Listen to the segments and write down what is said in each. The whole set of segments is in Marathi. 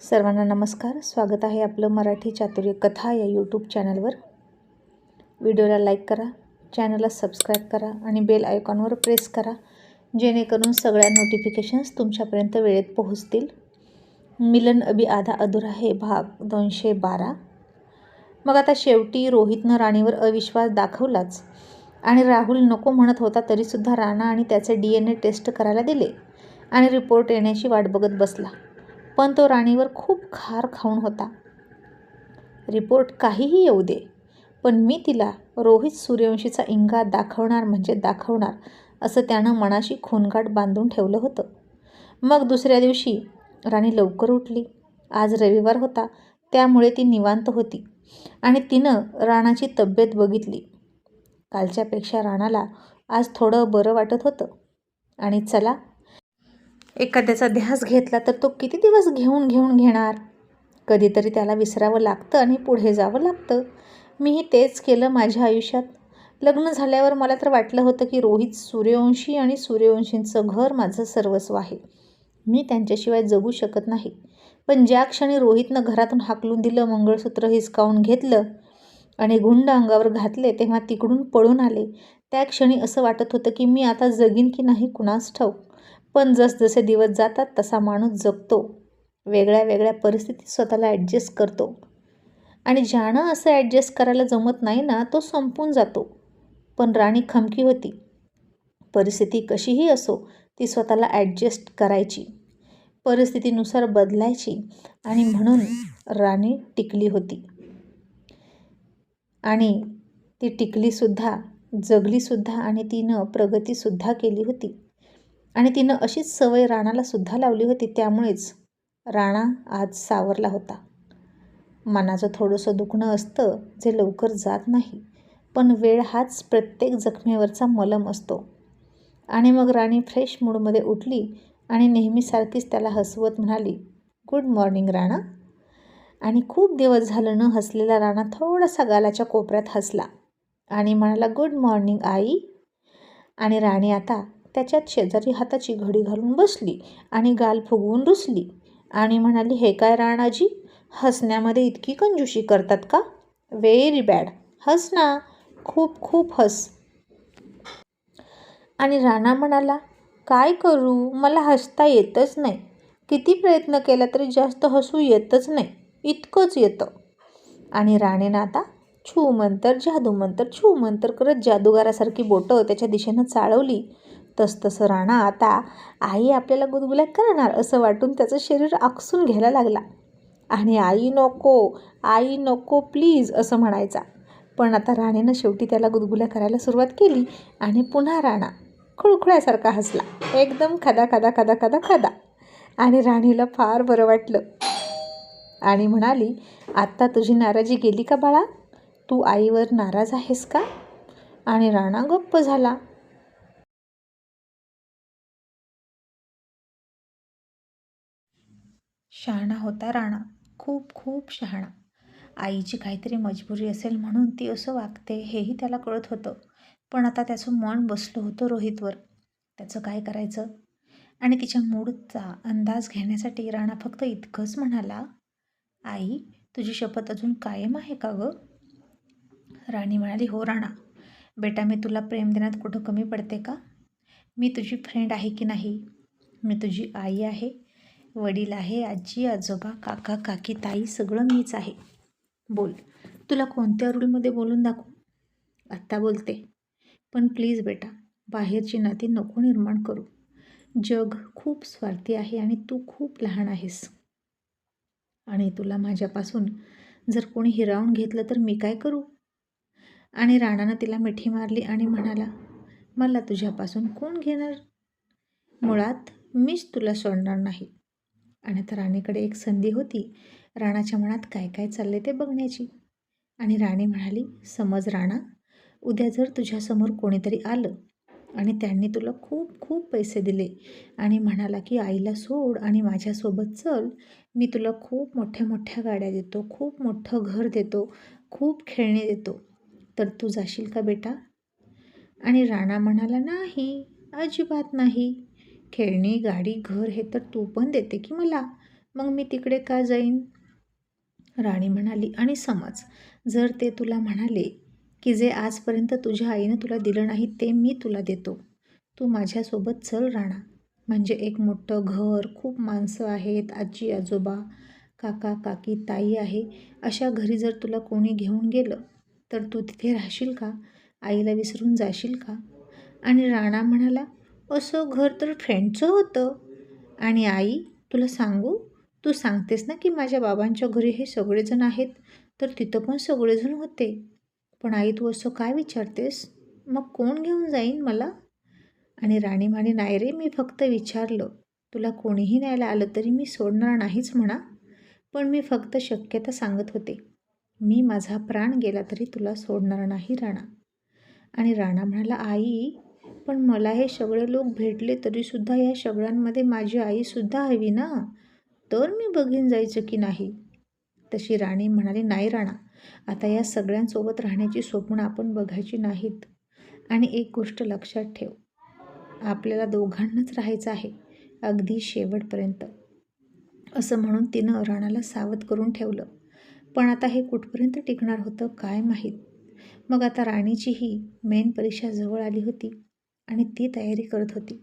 सर्वांना नमस्कार. स्वागत आहे आपलं मराठी चातुर्य कथा या यूट्यूब चॅनलवर. व्हिडिओला लाईक करा, चॅनलला सबस्क्राईब करा आणि बेल आयकॉनवर प्रेस करा, जेणेकरून सगळ्या नोटिफिकेशन्स तुमच्यापर्यंत वेळेत पोहोचतील. मिलन अभी आधा अधुरा है भाग 212. मग आता शेवटी रोहितनं राणीवर अविश्वास दाखवलाच आणि राहुल नको म्हणत होता तरीसुद्धा राणा आणि त्याचे DNA टेस्ट करायला दिले आणि रिपोर्ट येण्याची वाट बघत बसला. पण तो राणीवर खूप खार खाऊन होता. रिपोर्ट काहीही येऊ दे, पण मी तिला रोहित सूर्यवंशीचा इंगा दाखवणार म्हणजे दाखवणार, असं त्यानं मनाशी खूनगाठ बांधून ठेवलं होतं. मग दुसऱ्या दिवशी राणी लवकर उठली. आज रविवार होता, त्यामुळे ती निवांत होती आणि तिनं राणाची तब्येत बघितली. कालच्यापेक्षा राणाला आज थोडं बरं वाटत होतं. आणि चला, एखाद्याचा ध्यास घेतला तर तो किती दिवस घेऊन घेणार. कधीतरी त्याला विसरावं लागतं आणि पुढे जावं लागतं. मीही तेच केलं माझ्या आयुष्यात. लग्न झाल्यावर मला तर वाटलं होतं की रोहित सूर्यवंशी आणि सूर्यवंशींचं घर माझं सर्वस्व आहे. मी त्यांच्याशिवाय जगू शकत नाही. पण ज्या क्षणी रोहितनं घरातून हाकलून दिलं, मंगळसूत्र हिसकावून घेतलं आणि गुंड अंगावर घातले, तेव्हा तिकडून पळून आले, त्या क्षणी असं वाटत होतं की मी आता जगीन की नाही कुणास ठाऊक. पण जसजसे दिवस जातात तसा माणूस जगतो, वेगळ्या वेगळ्या परिस्थितीत स्वतःला ॲडजस्ट करतो. आणि ज्यानं असं ॲडजस्ट करायला जमत नाही ना, तो संपून जातो. पण राणी खमकी होती. परिस्थिती कशीही असो, ती स्वतःला ॲडजस्ट करायची, परिस्थितीनुसार बदलायची. आणि म्हणून राणी टिकली होती. आणि ती टिकलीसुद्धा, जगलीसुद्धा आणि तिनं प्रगतीसुद्धा केली होती. आणि तिनं अशीच सवय राणालासुद्धा लावली होती. त्यामुळेच राणा आज सावरला होता. मनाचं थोडंसं दुखणं असतं जे लवकर जात नाही, पण वेळ हाच प्रत्येक जखमेवरचा मलम असतो. आणि मग राणी फ्रेश मूडमध्ये उठली आणि नेहमीसारखीच त्याला हसवत म्हणाली, गुड मॉर्निंग राणा. आणि खूप दिवस झालं न हसलेला राणा थोडासा गालाच्या कोपऱ्यात हसला आणि म्हणाला, गुड मॉर्निंग आई. आणि राणी आता त्याच्यात शेजारी हाताची घडी घालून बसली आणि गाल फुगवून रुसली आणि म्हणाली, हे काय राणाजी, हसण्यामध्ये इतकी कंजूशी करतात का? Very bad. हस ना, खूप खूप हस. आणि राणा म्हणाला, काय करू, मला हसता येतच नाही. किती प्रयत्न केला तरी जास्त हसू येतच नाही, इतकंच येतं. आणि राणीनं आता छू मंतर जादू मंतर छू मंतर करत जादूगारासारखी बोटं त्याच्या दिशेनं चाळवली. तसतसं राणा आता आई आपल्याला गुदगुल्या करणार असं वाटून त्याचं शरीर आकसून घ्यायला लागला आणि आई नको प्लीज असं म्हणायचा. पण आता राणीनं शेवटी त्याला गुदगुल्या करायला सुरुवात केली आणि पुन्हा राणा खुळखुळ्यासारखा हसला, एकदम खदा खदा खदा खदा खदा. आणि राणीला फार बरं वाटलं आणि म्हणाली, आत्ता तुझी नाराजी गेली का बाळा? तू आईवर नाराज आहेस का? आणि राणा गप्प झाला. शहाणा होता राणा, खूप खूप शहाणा. आईची काहीतरी मजबुरी असेल म्हणून ती असं वागते हेही त्याला कळत होतं. पण आता त्याचं मन बसलं होतं रोहितवर. त्याचं काय करायचं? आणि तिच्या मूडचा अंदाज घेण्यासाठी राणा फक्त इतकंच म्हणाला, आई तुझी शपथ अजून कायम आहे का गं? राणी म्हणाली, हो राणा बेटा, मी तुला प्रेम देण्यात कुठं कमी पडते का? मी तुझी फ्रेंड आहे की नाही? मी तुझी आई आहे, वडील आहे, आजी आजोबा काका काकी ताई सगळं मीच आहे. बोल, तुला कोणत्या रूलमध्ये बोलून दाखवू? आत्ता बोलते. पण प्लीज बेटा, बाहेरची नाती नको निर्माण करू. जग खूप स्वार्थी आहे आणि तू खूप लहान आहेस. आणि तुला माझ्यापासून जर कोणी हिरावून घेतलं तर मी काय करू? आणि राणानं तिला मिठी मारली आणि म्हणाला, मला तुझ्यापासून कोण घेणार? मुळात मीच तुला सोडणार नाही. आणि आता राणीकडे एक संधी होती राणाच्या मनात काय काय चालले ते बघण्याची. आणि राणी म्हणाली, समज राणा, उद्या जर तुझ्यासमोर कोणीतरी आलं आणि त्यांनी तुला खूप खूप पैसे दिले आणि म्हणाला की आईला सोड आणि माझ्यासोबत चल, मी तुला खूप मोठ्या मोठ्या गाड्या देतो, खूप मोठं घर देतो, खूप खेळणे देतो, तर तू जाशील का बेटा? आणि राणा म्हणाला, नाही, अजिबात नाही. खेळणी गाडी घर हे तर तू पण देते की मला, मग मी तिकडे का जाईन? राणी म्हणाली, आणि समज जर ते तुला म्हणाले की जे आजपर्यंत तुझ्या आईनं तुला दिलं नाही ते मी तुला देतो, तू माझ्यासोबत चल राणा. म्हणजे एक मोठं घर, खूप माणसं आहेत, आजी आजोबा, काका काकी, ताई आहे. अशा घरी जर तुला कोणी घेऊन गेलं तर तू तिथे राहशील का? आईला विसरून जाशील का? आणि राणा म्हणाला, असं घर तर फ्रेंडचं होतं. आणि आई, तुला सांगू, तू सांगतेस ना की माझ्या बाबांच्या घरी हे सगळेजण आहेत, तर तिथं पण सगळेजण होते. पण आई, तू असं काय विचारतेस? मग कोण घेऊन जाईन मला? आणि राणी म्हणे, नाही रे, मी फक्त विचारलं. तुला कोणीही न्यायला आलं तरी मी सोडणार नाहीच म्हणा. पण मी फक्त शक्यता सांगत होते. मी माझा प्राण गेला तरी तुला सोडणार नाही राणा. आणि राणा म्हणाला, आई, पण मला हे सगळे लोक भेटले तरीसुद्धा या सगळ्यांमध्ये माझी आईसुद्धा हवी ना, तर मी बघीन जायचं की नाही? तशी राणी म्हणाली, नाही राणा, आता या सगळ्यांसोबत राहण्याची स्वप्न आपण बघायची नाहीत. आणि एक गोष्ट लक्षात ठेव, आपल्याला दोघांनाच राहायचं आहे, अगदी शेवटपर्यंत. असं म्हणून तिनं राणाला सावध करून ठेवलं. पण आता हे कुठपर्यंत टिकणार होतं काय माहीत. मग आता राणीचीही मेन परीक्षा जवळ आली होती आणि ती तयारी करत होती.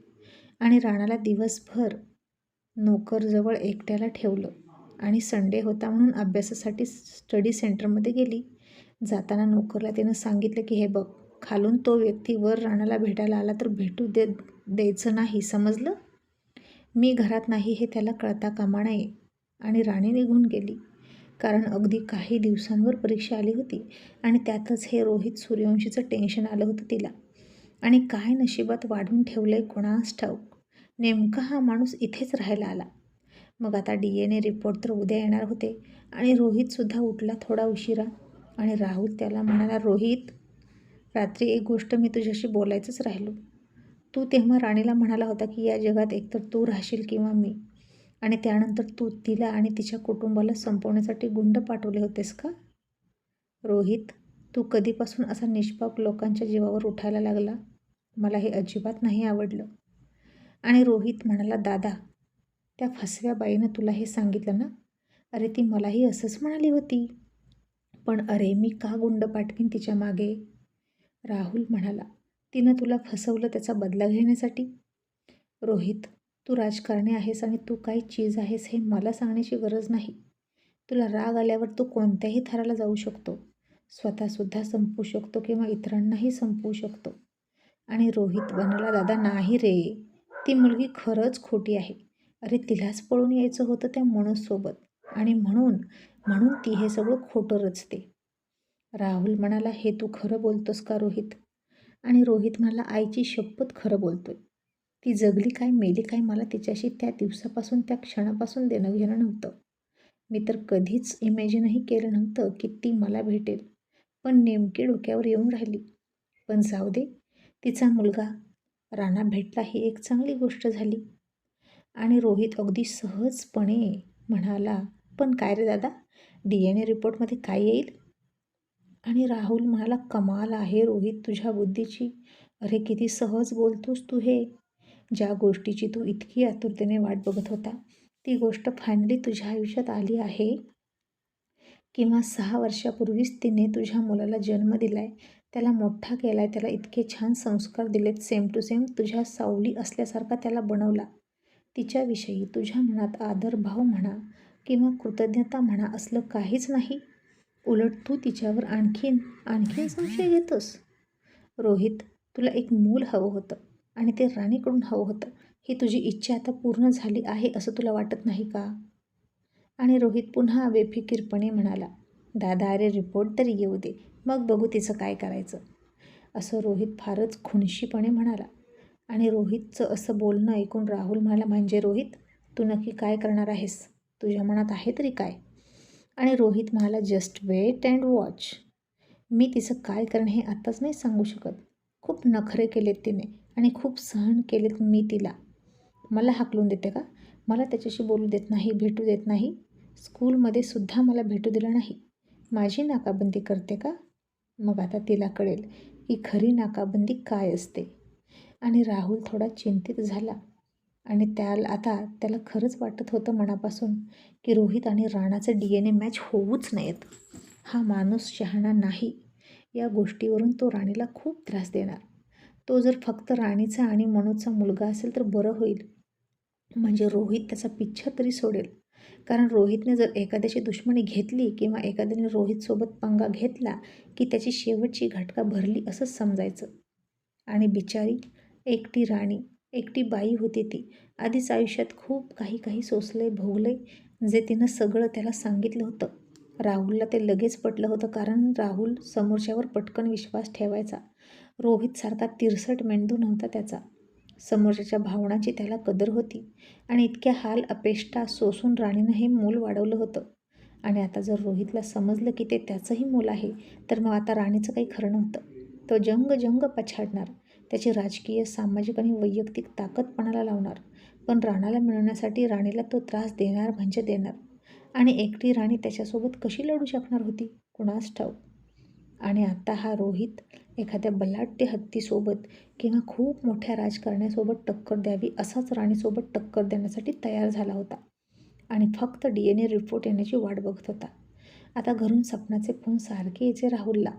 आणि राणाला दिवसभर नोकरजवळ एकट्याला ठेवलं आणि संडे होता म्हणून अभ्यासासाठी स्टडी सेंटरमध्ये गेली. जाताना नोकरला तिनं सांगितलं की हे बघ, खालून तो व्यक्ती वर राणाला भेटायला आला तर भेटू द्यायचं नाही, समजलं? मी घरात नाही हे त्याला कळता कामा नये. आणि राणी निघून गेली, कारण अगदी काही दिवसांवर परीक्षा आली होती आणि त्यातच हे रोहित सूर्यवंशीचं टेन्शन आलं होतं तिला. आणि काय नशिबात वाढून ठेवलंय कोणास ठाऊक, नेमका हा माणूस इथेच राहायला आला. मग आता DNA रिपोर्ट तर उद्या येणार होते आणि रोहितसुद्धा उठला थोडा उशिरा. आणि राहुल त्याला म्हणाला, रोहित, रात्री एक गोष्ट मी तुझ्याशी बोलायचंच राहिलो. तू तेव्हा राणीला म्हणाला होता की या जगात एकतर तू राहशील किंवा मी, आणि त्यानंतर तू तिला आणि तिच्या कुटुंबाला संपवण्यासाठी गुंड पाठवले होतेस का? रोहित, तू कधीपासून असा निष्पाप लोकांच्या जीवावर उठायला लागला? मला हे अजिबात नाही आवडलं. आणि रोहित म्हणाला, दादा, त्या फसव्या बाईनं तुला हे सांगितलं ना? अरे ती मलाही असंच म्हणाली होती. पण अरे मी का गुंड पाठवीन तिच्या मागे? राहुल म्हणाला, तिनं तुला फसवलं त्याचा बदला घेण्यासाठी. रोहित, तू राजकारणी आहेस आणि तू काय चीज आहेस हे मला सांगण्याची गरज नाही. तुला राग आल्यावर तू कोणत्याही थराला जाऊ शकतो, स्वतःसुद्धा संपवू शकतो किंवा इतरांनाही संपवू शकतो. आणि रोहित म्हणाला, दादा नाही रे, ती मुलगी खरंच खोटी आहे. अरे तिलाच पळून यायचं होतं त्या मनोजसोबत, आणि म्हणून ती हे सगळं खोटं रचते. राहुल म्हणाला, हे तू खरं बोलतोस का रोहित? आणि रोहित म्हणाला, आईची शपथ खरं बोलतोय. ती जगली काय मेली काय मला तिच्याशी त्या दिवसापासून त्या क्षणापासून देणं घेणं नव्हतं. मी तर कधीच इमॅजिनही केलं नव्हतं की ती मला भेटेल, पण नेमकी डोक्यावर येऊन राहिली. पण जाऊ दे, तिचा मुलगा राणा भेटला ही एक चांगली गोष्ट झाली. आणि रोहित अगदी सहजपणे म्हणाला, पण काय रे दादा, DNA रिपोर्टमध्ये काय येईल? आणि राहुल म्हणाला, कमाल आहे रोहित तुझ्या बुद्धीची. अरे किती सहज बोलतोस तू हे. ज्या गोष्टीची तू इतकी आतुरतेने वाट बघत होता ती गोष्ट फायनली तुझ्या आयुष्यात आली आहे. किंवा 6 वर्षापूर्वीच तिने तुझ्या मुलाला जन्म दिलाय, त्याला मोठा केलाय, त्याला इतके छान संस्कार दिलेत, सेम टू सेम तुझ्या सावली असल्यासारखा त्याला बनवला. तिच्याविषयी तुझ्या मनात आदरभाव म्हणा किंवा कृतज्ञता म्हणा असलं काहीच नाही. उलट तू तिच्यावर आणखीन संशय घेतोस. रोहित, तुला एक मूल हवं होतं आणि ते राणीकडून हवं होतं. ही तुझी इच्छा आता पूर्ण झाली आहे असं तुला वाटत नाही का? आणि रोहित पुन्हा बेफिकीरपणे म्हणाला, दादा अरे रिपोर्ट तरी येऊ दे, मग बघू तिचं काय करायचं. असं रोहित फारच खुणशीपणे म्हणाला. आणि रोहितचं असं बोलणं ऐकून राहुल म्हणाला, म्हणजे रोहित, तू नक्की काय करणार आहेस? तुझ्या मनात आहे तरी काय? आणि रोहित म्हणाला, जस्ट वेट अँड वॉच. मी तिचं काय करेन हे आत्ताच नाही सांगू शकत. खूप नखरे केलेत तिने आणि खूप सहन केलेत मी तिला. मला हाकलून देते का? मला त्याच्याशी बोलू देत नाही, भेटू देत नाही. स्कूलमध्ये सुद्धा मला भेटू दिलं नाही. माझी नाकाबंदी करते का? मग आता तिला कळेल की खरी नाकाबंदी काय असते. आणि राहुल थोडा चिंतित झाला आणि त्याला खरंच वाटत होतं मनापासून की रोहित आणि राणाचं DNA मॅच होऊच नयेत. हा माणूस शहाणा नाही. या गोष्टीवरून तो राणीला खूप त्रास देणार. तो जर फक्त राणीचा आणि मनोजचा मुलगा असेल तर बरं होईल. म्हणजे रोहित त्याचा पिच्छा तरी सोडेल. कारण रोहितने जर एखाद्याची दुश्मनी घेतली किंवा एखाद्याने रोहितसोबत पंगा घेतला की त्याची शेवटची घटका भरली असंच समजायचं. आणि बिचारी एकटी राणी, एकटी बाई होती ती. आधीच आयुष्यात खूप काही सोसले भोगले, जे तिनं सगळं त्याला सांगितलं होतं. राहुलला ते लगेच पटलं होतं, कारण राहुल समोरच्यावर पटकन विश्वास ठेवायचा. रोहितसारखा तिरसट मेंदू नव्हता त्याचा. समोरच्याच्या भावनांची त्याला कदर होती. आणि इतक्या हाल अपेष्टा सोसून राणीनं हे मूल वाढवलं होतं. आणि आता जर रोहितला समजलं की ते त्याचंही मूल आहे, तर मग आता राणीचं काही खरं नव्हतं. तो जंग पछाडणार. त्याची राजकीय, सामाजिक आणि वैयक्तिक ताकद पणाला लावणार. पण राणाला मिळवण्यासाठी राणीला तो त्रास देणार म्हणजे देणार. आणि एकटी राणी त्याच्यासोबत कशी लढू शकणार होती, कुणास ठाऊक. आणि आता हा रोहित एखाद्या बलाढ्य हत्तीसोबत किंवा खूप मोठ्या राजकारण्यासोबत टक्कर द्यावी असाच राणीसोबत टक्कर देण्यासाठी तयार झाला होता. आणि फक्त DNA रिपोर्ट येण्याची वाट बघत होता. आता घरून सपनाचे फोन सारखे यायचे राहुलला.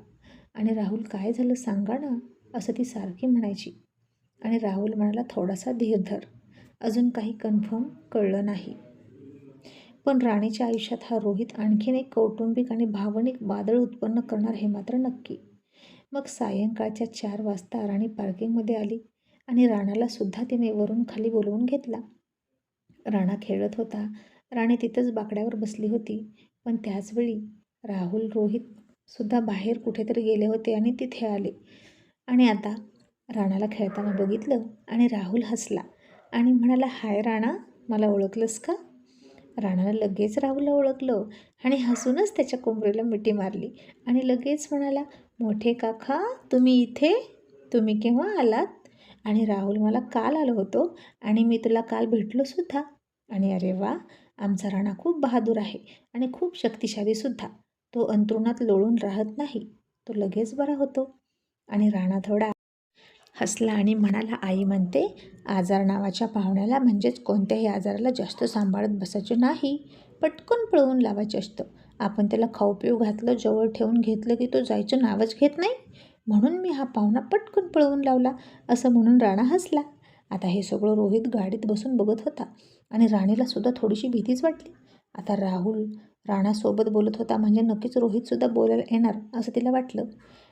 आणि राहुल, काय झालं सांगा ना, असं ती सारखी म्हणायची. आणि राहुल म्हणाला, थोडासा धीर धर, अजून काही कन्फर्म कळलं नाही. पण राणीच्या आयुष्यात हा रोहित आणखीन एक कौटुंबिक आणि भावनिक वादळ उत्पन्न करणार हे मात्र नक्की. मग सायंकाळच्या 4 वाजता राणी पार्किंगमध्ये आली आणि राणाला सुद्धा तिने वरून खाली बोलवून घेतला. राणा खेळत होता. राणी तिथंच बाकड्यावर बसली होती. पण त्याचवेळी राहुल, रोहित सुद्धा बाहेर कुठेतरी गेले होते आणि तिथे आले. आणि आता राणाला खेळताना बघितलं आणि राहुल हसला आणि म्हणाला, हाय राणा, मला ओळखलंस का? राणानं लगेच राहुलला ओळखलं आणि हसूनच त्याच्या कोंबडीला मिठी मारली आणि लगेच म्हणाला, मोठे काका, तुम्ही इथे? तुम्ही केव्हा आलात? आणि राहुल, मला काल आलो होतो आणि मी तुला काल भेटलो सुद्धा. आणि अरे वा, आमचा राणा खूप बहादूर आहे आणि खूप शक्तिशाली सुद्धा. तो अंथरुणात लोळून राहत नाही, तो लगेच बरा होतो. आणि राणा थोडा हसला आणि म्हणाला, आई म्हणते, आजार नावाच्या पाहुण्याला म्हणजेच कोणत्याही आजाराला जास्त सांभाळत बसायचे नाही, पटकन पळवून लावायचे असतं. आपण त्याला खाऊ पिऊ घातलं, जवळ ठेवून घेतलं की तो जायचं नावच घेत नाही. म्हणून मी हा पाहुणा पटकन पळवून लावला, असं म्हणून राणा हसला. आता हे सगळं रोहित गाडीत बसून बघत होता आणि राणीला सुद्धा थोडीशी भीतीच वाटली. आता राहुल राणासोबत बोलत होता म्हणजे नक्कीच रोहितसुद्धा बोलायला येणार असं तिला वाटलं.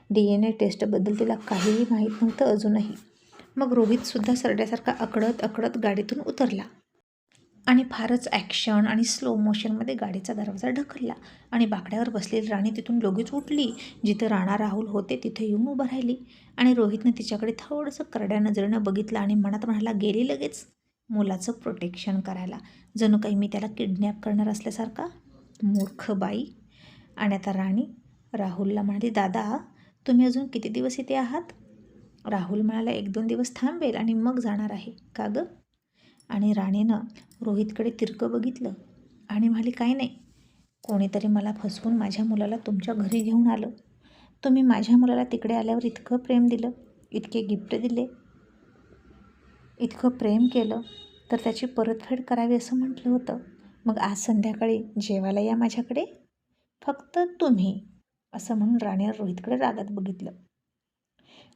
DNA टेस्टबद्दल तिला काहीही माहीत नव्हतं अजूनही. मग रोहितसुद्धा सरड्यासारखा अकडत गाडीतून उतरला आणि फारच ॲक्शन आणि स्लो मोशनमध्ये गाडीचा दरवाजा ढकलला आणि बाकड्यावर बसलेली राणी तिथून लगेच उठली. जिथं राणा राहुल होते तिथे येऊन उभं राहिली आणि रोहितने तिच्याकडे थोडंसं करड्या नजरेनं बघितलं आणि मनात म्हणाला, गेली लगेच मुलाचं प्रोटेक्शन करायला, जणू काही मी त्याला किडनॅप करणार असल्यासारखा, मूर्ख बाई. आणि आता राणी राहुलला म्हणाली, दादा, तुम्ही अजून किती दिवस इथे आहात? राहुल म्हणाला, 1-2 दिवस थांबेल आणि मग जाणार आहे. का गं? आणि राणीनं रोहितकडे तिरकं बघितलं आणि म्हणाली, काही नाही, कोणीतरी मला फसवून माझ्या मुलाला तुमच्या घरी घेऊन आलं. तुम्ही माझ्या मुलाला तिकडे आल्यावर इतकं प्रेम दिलं, इतके गिफ्ट दिले, इतकं प्रेम केलं, तर त्याची परतफेड करावी असं म्हटलं होतं. मग आज संध्याकाळी जेवायला या माझ्याकडे, फक्त तुम्ही, असं म्हणून राणीनं रोहितकडे रागात बघितलं.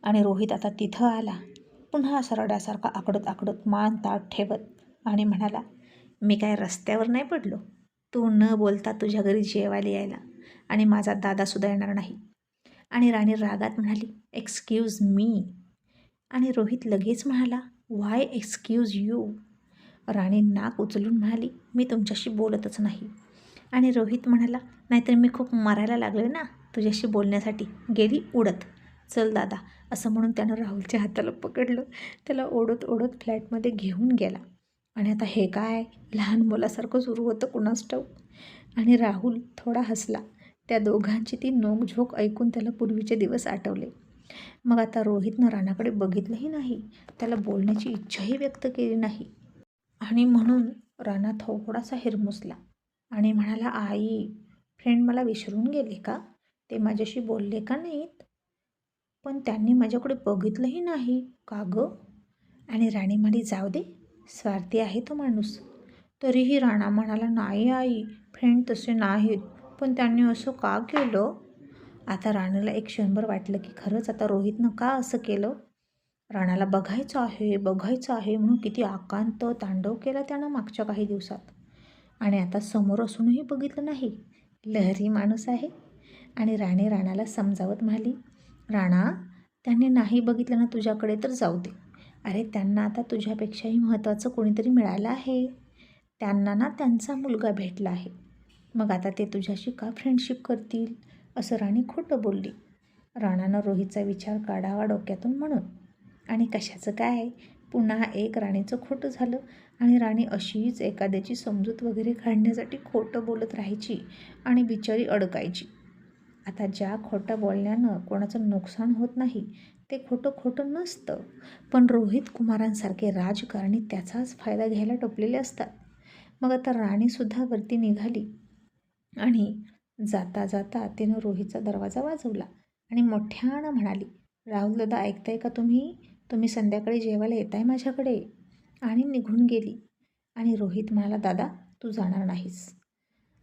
आणि रोहित आता तिथं आला, पुन्हा सरड्यासारखा आकडत मान ताट ठेवत, आणि म्हणाला, मी काय रस्त्यावर नाही पडलो. तू न बोलता तुझ्या घरी जेवायला यायला, आणि माझा दादासुद्धा येणार नाही. आणि राणी रागात म्हणाली, एक्सक्यूज मी. आणि रोहित लगेच म्हणाला, व्हाय एक्सक्यूज यू? राणी नाक उचलून म्हणाली, मी तुमच्याशी बोलतच नाही. आणि रोहित म्हणाला, नाहीतर मी खूप मरायला लागले ना तुझ्याशी बोलण्यासाठी, गेली उडत, चल दादा, असं म्हणून त्यानं राहुलच्या हाताला पकडलं, त्याला ओढत फ्लॅटमध्ये घेऊन गेला. आणि आता हे काय लहान मुलासारखं सुरू होतं कुणास ठाऊक. आणि राहुल थोडा हसला. त्या दोघांची ती नोकझोक ऐकून त्याला पूर्वीचे दिवस आठवले. मग आता रोहितनं राणाकडे बघितलंही नाही, त्याला बोलण्याची इच्छाही व्यक्त केली नाही. आणि म्हणून राणा थोडासा हिरमुसला आणि म्हणाला, आई, फ्रेंड मला विसरून गेले का? ते माझ्याशी बोलले का नाहीत? पण त्यांनी माझ्याकडे बघितलंही नाही का गं? आणि राणी म्हणाली, जाऊ दे, स्वार्थी आहे तो माणूस. तरीही राणा म्हणाला, नाही आई, फ्रेंड तसे नाहीत, पण त्यांनी असं का केलं? आता राणीला एक क्षणभर वाटलं की खरंच आता रोहितनं का असं केलं. राणाला बघायचं आहे म्हणून किती आकांत तांडव केला त्यानं मागच्या काही दिवसात, आणि आता समोर असूनही बघितलं नाही. लहरी माणूस आहे. आणि राणी राणाला समजावत म्हणाली, राणा, त्यांनी नाही बघितलं ना तुझ्याकडे तर जाऊ दे. अरे त्यांना आता तुझ्यापेक्षाही महत्त्वाचं कोणीतरी मिळालं आहे. त्यांना ना त्यांचा मुलगा भेटला आहे. मग आता ते तुझ्याशी का फ्रेंडशिप करतील? असं राणी खोटं बोलली. राणानं रोहितचा विचार काढावा डोक्यातून म्हणून. आणि कशाचं काय, पुन्हा एक राणीचं खोटं झालं आणि राणी अशीच एखाद्याची समजूत वगैरे काढण्यासाठी खोटं बोलत राहायची आणि बिचारी अडकायची. आता ज्या खोटं बोलण्यानं कोणाचं नुकसान होत नाही ते खोटं नसतं, पण रोहित कुमारांसारखे राजकारणी त्याचाच फायदा घ्यायला टोपलेले असतात. मग आता राणीसुद्धा वरती निघाली आणि जाता जाता तिनं रोहितचा दरवाजा वाजवला आणि मोठ्यानं म्हणाली, राहुल दादा, ऐकताय का तुम्ही संध्याकाळी जेवायला येताय माझ्याकडे? आणि निघून गेली. आणि रोहित म्हणाला, दादा तू जाणार नाहीस.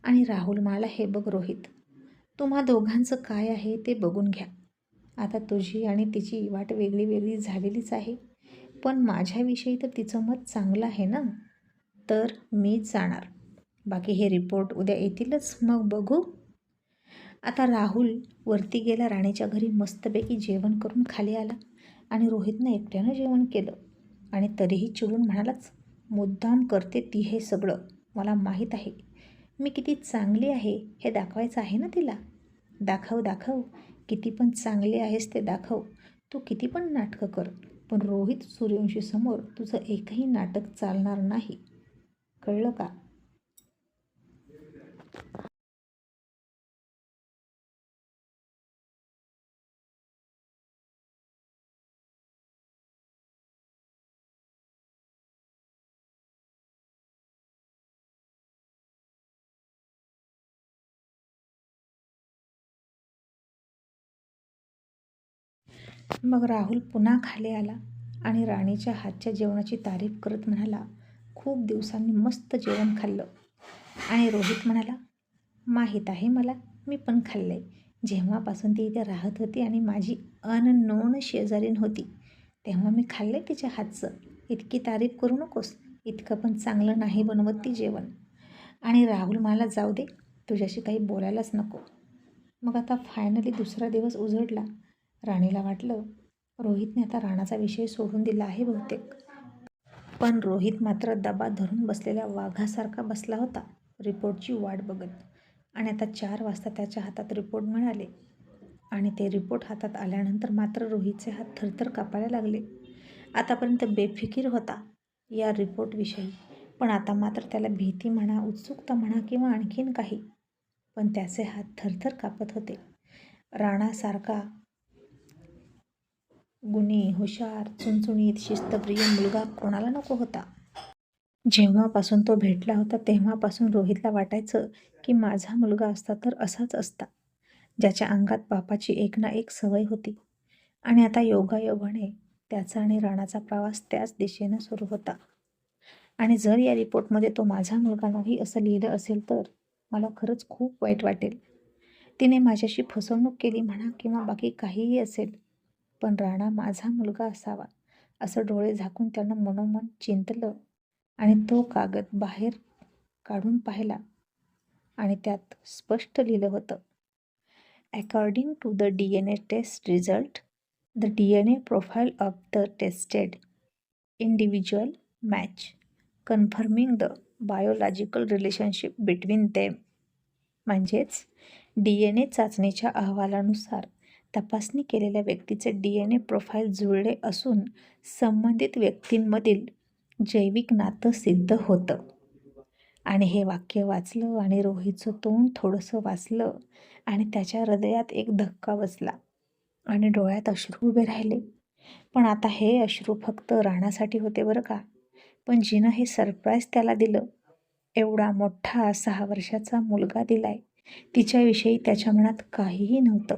आणि राहुल म्हणाला, हे बघ रोहित, तुम्हा दोघांचं काय आहे ते बघून घ्या. आता तुझी आणि तिची वाट वेगळी वेगळी झालेलीच आहे, पण माझ्याविषयी तर तिचं मत चांगलं आहे ना, तर मीच जाणार. बाकी हे रिपोर्ट उद्या येतीलच, मग बघू. आता राहुल वरती गेला राणीच्या घरी, मस्तपैकी जेवण करून खाली आला आणि रोहितनं एकट्यानं जेवण केलं. आणि तरीही चिडून म्हणालाच, मुद्दाम करते ती हे सगळं, मला माहीत आहे. मी किती चांगली आहे हे दाखवायचं आहे ना तिला. दाखव, किती पण चांगली आहेस ते दाखव. तू किती पण नाटकं कर, पण रोहित सूर्यवंशीसमोर तुझं एकही नाटक चालणार नाही, कळलं का? मग राहुल पुन्हा खाली आला आणि राणीच्या हातच्या जेवणाची तारीफ करत म्हणाला, खूप दिवसांनी मस्त जेवण खाल्लं. आणि रोहित म्हणाला, माहीत आहे मला, मी पण खाल्लं आहे. जेव्हापासून ती इथे राहत होती आणि माझी अननोन शेजारीण होती, तेव्हा मी खाल्लं आहे तिच्या हातचं. इतकी तारीफ करू नकोस, इतकं पण चांगलं नाही बनवत ती जेवण. आणि राहुल म्हणाला, जाऊ दे, तुझ्याशी काही बोलायलाच नको. मग आता फायनली दुसरा दिवस उजडला. राणीला वाटलं रोहितने आता राणाचा विषय सोडून दिला आहे बहुतेक. पण रोहित मात्र दबा धरून बसलेल्या वाघासारखा बसला होता रिपोर्टची वाट बघत. आणि आता 4 वाजता त्याच्या हातात रिपोर्ट मिळाले. आणि ते रिपोर्ट हातात आल्यानंतर मात्र रोहितचे हात थरथर कापायला लागले. आतापर्यंत बेफिकीर होता या रिपोर्टविषयी, पण आता मात्र त्याला भीती म्हणा, उत्सुकता म्हणा किंवा आणखीन काही, पण त्याचे हात थरथर कापत होते. राणासारखा गुणी, हुशार, चुणचुणीत, शिस्तप्रिय मुलगा कोणाला नको होता. जेव्हापासून तो भेटला होता तेव्हापासून रोहितला वाटायचं की माझा मुलगा असता तर असाच असता, ज्याच्या अंगात बापाची एक ना एक सवय होती. आणि आता योगायोगाने त्याचा आणि राणाचा प्रवास त्याच दिशेनं सुरू होता. आणि जर या रिपोर्टमध्ये तो माझा मुलगा नाही असं लिहिलं असेल तर मला खरंच खूप वाईट वाटेल. तिने माझ्याशी फसवणूक केली म्हणा किंवा बाकी काहीही असेल, पण राणा माझा मुलगा असावा असं डोळे झाकून त्यानं मनोमन चिंतलं. आणि तो कागद बाहेर काढून पाहिला आणि त्यात स्पष्ट लिहिलं होतं, according to the DNA test result, the DNA profile of the tested individual match, confirming the biological relationship between them. म्हणजेच DNA चाचणीच्या अहवालानुसार तपासणी केलेल्या व्यक्तीचे DNA प्रोफाईल जुळले असून संबंधित व्यक्तींमधील जैविक नातं सिद्ध होतं. आणि हे वाक्य वाचलं आणि रोहितचं तोंड थोडंसं वाचलं आणि त्याच्या हृदयात एक धक्का बसला आणि डोळ्यात अश्रू उभे राहिले. पण आता हे अश्रू फक्त राणासाठी होते बरं का. पण जिनं हे सरप्राईज त्याला दिलं, एवढा मोठा 6 वर्षाचा मुलगा दिलाय, तिच्याविषयी त्याच्या मनात काहीही नव्हतं.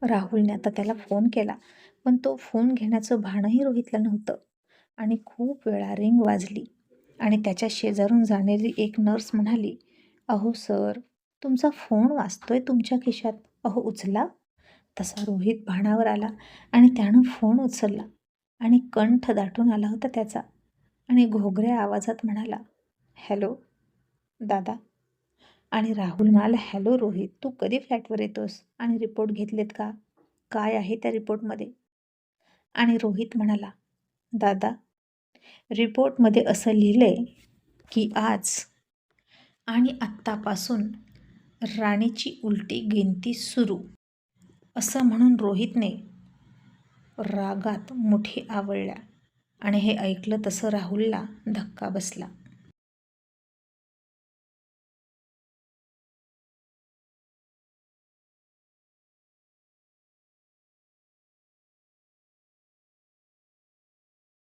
राहुलने आता त्याला फोन केला, पण तो फोन घेण्याचं भानही रोहितला नव्हतं. आणि खूप वेळा रिंग वाजली आणि त्याच्या शेजारून जाणारी एक नर्स म्हणाली, "अहो सर, तुमचा फोन वाजतोय तुमच्या खिशात, अहो उचला." तसा रोहित भानावर आला आणि त्यानं फोन उचलला आणि कंठ दाटून आला होता त्याचा आणि घोगऱ्या आवाजात म्हणाला, "हॅलो दादा." आणि राहुल म्हणाला, "हॅलो रोहित, तू कधी फ्लॅटवर येतोस आणि रिपोर्ट घेतलेत का? काय आहे त्या रिपोर्टमध्ये?" आणि रोहित म्हणाला, "दादा, रिपोर्टमध्ये असं लिहिलंय की आज आणि आत्तापासून राणीची उलटी गिनती सुरू." असं म्हणून रोहितने रागात मुठी आवळल्या आणि हे ऐकलं तसं राहुलला धक्का बसला.